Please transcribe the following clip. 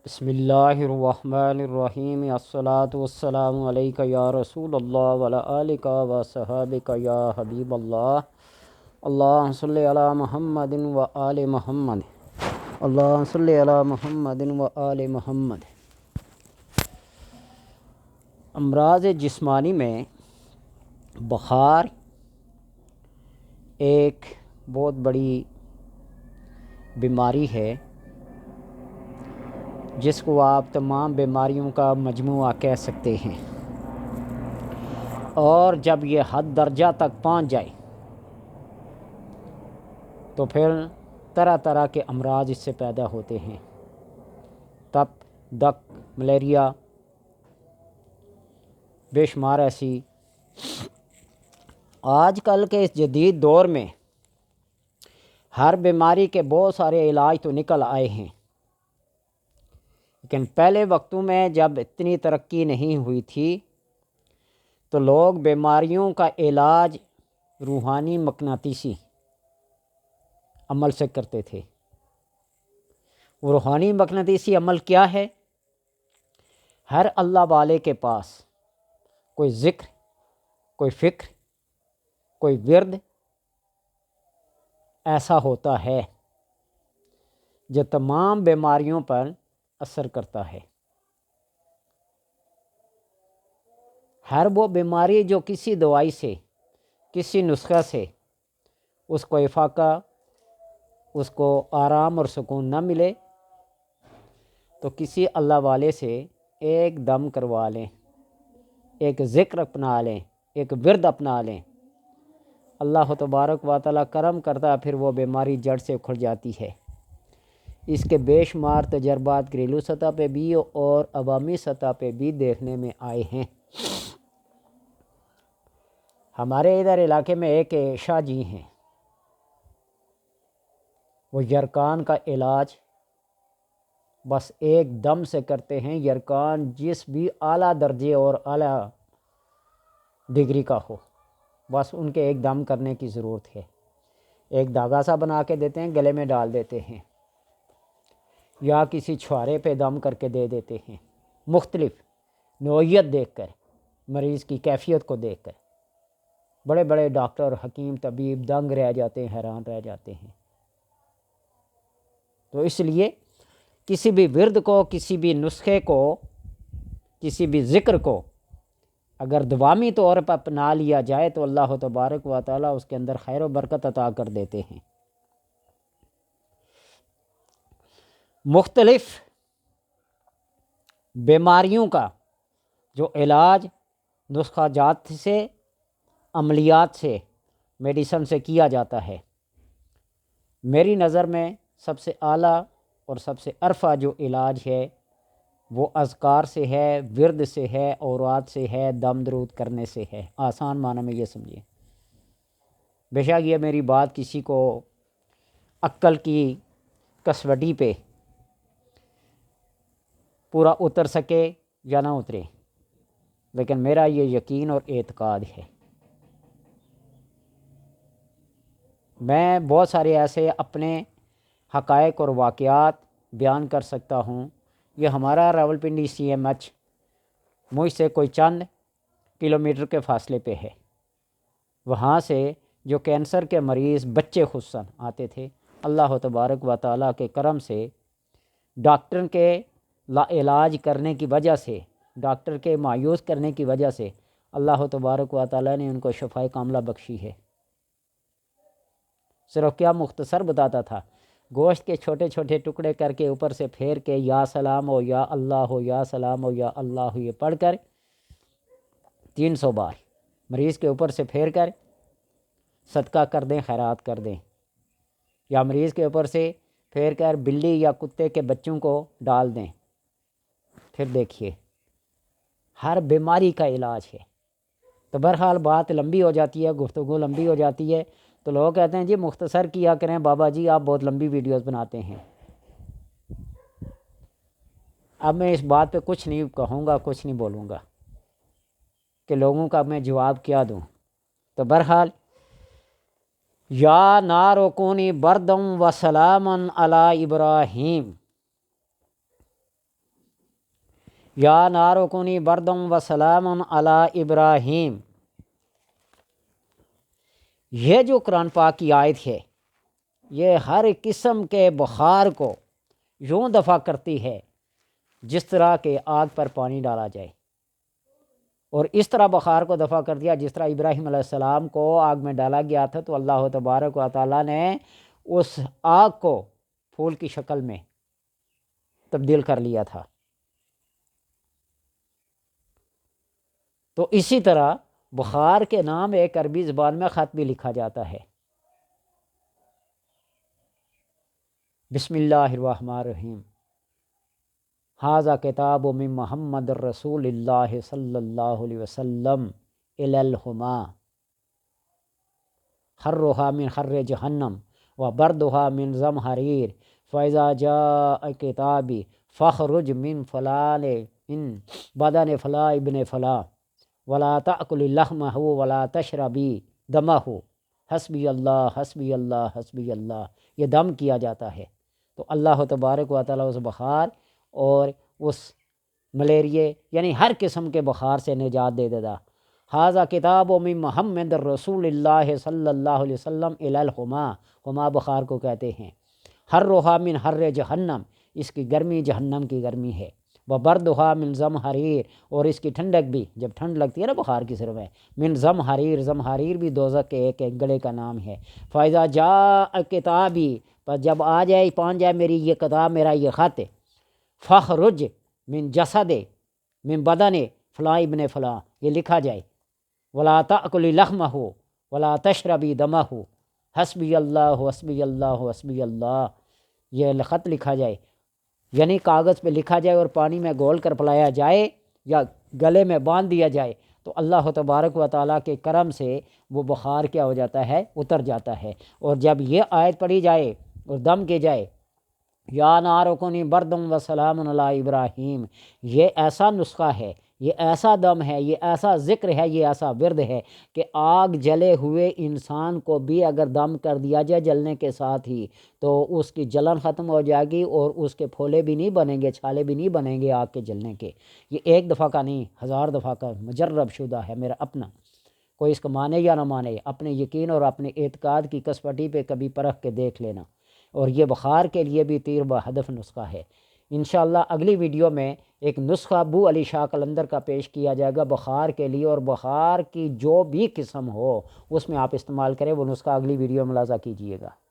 بسم اللہ الرحمن الرحیم الصلاۃ والسلام علیک یا رسول اللہ وعلی آلک و صحابک یا حبیب اللہ۔ اللہم صلی علی محمد و آل محمد، اللہم صلی علی محمد و آل محمد۔ امراض جسمانی میں بخار ایک بہت بڑی بیماری ہے جس کو آپ تمام بیماریوں کا مجموعہ کہہ سکتے ہیں، اور جب یہ حد درجہ تک پہنچ جائے تو پھر طرح طرح کے امراض اس سے پیدا ہوتے ہیں، تپ، دق، ملیریا، بے شمار ایسی۔ آج کل کے اس جدید دور میں ہر بیماری کے بہت سارے علاج تو نکل آئے ہیں، لیکن پہلے وقتوں میں جب اتنی ترقی نہیں ہوئی تھی تو لوگ بیماریوں کا علاج روحانی مقناطیسی عمل سے کرتے تھے۔ وہ روحانی مقناطیسی عمل کیا ہے؟ ہر اللہ والے کے پاس کوئی ذکر، کوئی فکر، کوئی ورد ایسا ہوتا ہے جو تمام بیماریوں پر اثر کرتا ہے۔ ہر وہ بیماری جو کسی دوائی سے، کسی نسخہ سے اس کو افاقہ، اس کو آرام اور سکون نہ ملے تو کسی اللہ والے سے ایک دم کروا لیں، ایک ذکر اپنا لیں، ایک ورد اپنا لیں، اللہ تبارک و تعالیٰ کرم کرتا، پھر وہ بیماری جڑ سے اکھڑ جاتی ہے۔ اس کے بے شمار تجربات گھریلو سطح پہ بھی اور عوامی سطح پہ بھی دیکھنے میں آئے ہیں۔ ہمارے ادھر علاقے میں ایک شاہ جی ہیں، وہ یرکان کا علاج بس ایک دم سے کرتے ہیں۔ یرکان جس بھی اعلیٰ درجے اور اعلیٰ ڈگری کا ہو، بس ان کے ایک دم کرنے کی ضرورت ہے۔ ایک دھاگا سا بنا کے دیتے ہیں، گلے میں ڈال دیتے ہیں، یا کسی چھوارے پہ دم کر کے دے دیتے ہیں۔ مختلف نوعیت دیکھ کر، مریض کی کیفیت کو دیکھ کر بڑے بڑے ڈاکٹر، حکیم، طبیب دنگ رہ جاتے ہیں، حیران رہ جاتے ہیں۔ تو اس لیے کسی بھی ورد کو، کسی بھی نسخے کو، کسی بھی ذکر کو اگر دوامی طور پر اپنا لیا جائے تو اللہ تبارک و تعالیٰ اس کے اندر خیر و برکت عطا کر دیتے ہیں۔ مختلف بیماریوں کا جو علاج نسخہ جات سے، عملیات سے، میڈیسن سے کیا جاتا ہے، میری نظر میں سب سے اعلیٰ اور سب سے ارفع جو علاج ہے وہ اذکار سے ہے، ورد سے ہے، اوراد سے ہے، دم درود کرنے سے ہے۔ آسان معنی میں یہ سمجھیں۔ بے شک یہ میری بات کسی کو عقل کی کسوٹی پہ پورا اتر سکے یا نہ اترے، لیکن میرا یہ یقین اور اعتقاد ہے۔ میں بہت سارے ایسے اپنے حقائق اور واقعات بیان کر سکتا ہوں۔ یہ ہمارا راولپنڈی سی ایم ایچ مجھ سے کوئی چند کلومیٹر کے فاصلے پہ ہے۔ وہاں سے جو کینسر کے مریض بچے خصوصاً آتے تھے، اللہ تبارک و تعالیٰ کے کرم سے، ڈاکٹر کے لا علاج کرنے کی وجہ سے، ڈاکٹر کے مایوس کرنے کی وجہ سے اللہ تبارک و تعالیٰ نے ان کو شفائے کاملہ بخشی ہے۔ صرف کیا مختصر بتاتا تھا، گوشت کے چھوٹے چھوٹے ٹکڑے کر کے اوپر سے پھیر کے یا سلام ہو یا اللہ ہو یا سلام ہو یا اللہ ہو یہ پڑھ کر 300 بار مریض کے اوپر سے پھیر کر صدقہ کر دیں، خیرات کر دیں، یا مریض کے اوپر سے پھیر کر بلی یا کتے کے بچوں کو ڈال دیں۔ پھر دیکھیے ہر بیماری کا علاج ہے۔ تو بہرحال بات لمبی ہو جاتی ہے، گفتگو لمبی ہو جاتی ہے، تو لوگ کہتے ہیں جی مختصر کیا کریں بابا جی، آپ بہت لمبی ویڈیوز بناتے ہیں۔ اب میں اس بات پہ کچھ نہیں کہوں گا، کچھ نہیں بولوں گا کہ لوگوں کا میں جواب کیا دوں۔ تو بہرحال یا نار کونی بردم و سلامن علی ابراہیم، یا نار کونی بردم و سلام علی ابراہیم، یہ جو قرآن پاک کی آیت ہے یہ ہر قسم کے بخار کو یوں دفع کرتی ہے جس طرح کہ آگ پر پانی ڈالا جائے، اور اس طرح بخار کو دفع کر دیا جس طرح ابراہیم علیہ السلام کو آگ میں ڈالا گیا تھا تو اللہ تبارک و تعالیٰ نے اس آگ کو پھول کی شکل میں تبدیل کر لیا تھا۔ تو اسی طرح بخار کے نام ایک عربی زبان میں خط بھی لکھا جاتا ہے۔ بسم اللہ الرحمن الرحیم، ھذا کتاب من محمد رسول اللہ صلی اللہ علیہ وسلم الی الحما حرھا من حر جہنم و بردھا من زمہریر فاذا جاء کتابی فاخرج من فلان من بدن فلا ابن فلا ولا تأکل لحمہ ولا تشربی دمہ حسبی اللہ حسبی اللہ حسبی اللہ، یہ دم کیا جاتا ہے۔ تو اللہ تبارک و تعالیٰ اس بخار اور اس ملیریے یعنی ہر قسم کے بخار سے نجات دے دیتا۔ ھذا کتاب من محمد رسول اللہ صلی اللہ علیہ وسلم الی الحما، حما بخار کو کہتے ہیں۔ حرھا من حر جہنم، اس کی گرمی جہنم کی گرمی ہے۔ وبردھا من زمہریر، اور اس کی ٹھنڈک بھی جب ٹھنڈ لگتی ہے نا بخار کی صرف ہے، من زمہریر، زمہریر بھی دوزخ کے ایک گلے کا نام ہے۔ فاذا جاء کتابی، پر جب آ جائے پہنچ جائے میری یہ کتاب، میرا یہ خط، فاخرج من جسد من بدن فلاں ابن فلاں، یہ لکھا جائے، ولا تأکل لحمہ ولا تشربی دمہ حسبی اللہ حسبی اللہ حسبی اللہ، یہ خط لکھا جائے یعنی کاغذ پہ لکھا جائے اور پانی میں گھول کر پلایا جائے یا گلے میں باندھ دیا جائے تو اللہ تبارک و تعالیٰ کے کرم سے وہ بخار کیا ہو جاتا ہے، اتر جاتا ہے۔ اور جب یہ آیت پڑھی جائے اور دم کی جائے یا نار کونی بردم و سلام علی ابراہیم، یہ ایسا نسخہ ہے، یہ ایسا دم ہے، یہ ایسا ذکر ہے، یہ ایسا ورد ہے کہ آگ جلے ہوئے انسان کو بھی اگر دم کر دیا جائے جلنے کے ساتھ ہی تو اس کی جلن ختم ہو جائے گی اور اس کے پھولے بھی نہیں بنیں گے، چھالے بھی نہیں بنیں گے آگ کے جلنے کے۔ یہ ایک دفعہ کا نہیں، 1000 دفعہ کا مجرب شدہ ہے میرا اپنا، کوئی اس کو مانے یا نہ مانے، اپنے یقین اور اپنے اعتقاد کی کسوٹی پہ کبھی پرکھ کے دیکھ لینا۔ اور یہ بخار کے لیے بھی تیر بہدف نسخہ ہے۔ انشاءاللہ اگلی ویڈیو میں ایک نسخہ ابو علی شاہ قلندر کا پیش کیا جائے گا بخار کے لیے، اور بخار کی جو بھی قسم ہو اس میں آپ استعمال کریں، وہ نسخہ اگلی ویڈیو میں ملاحظہ کیجیے گا۔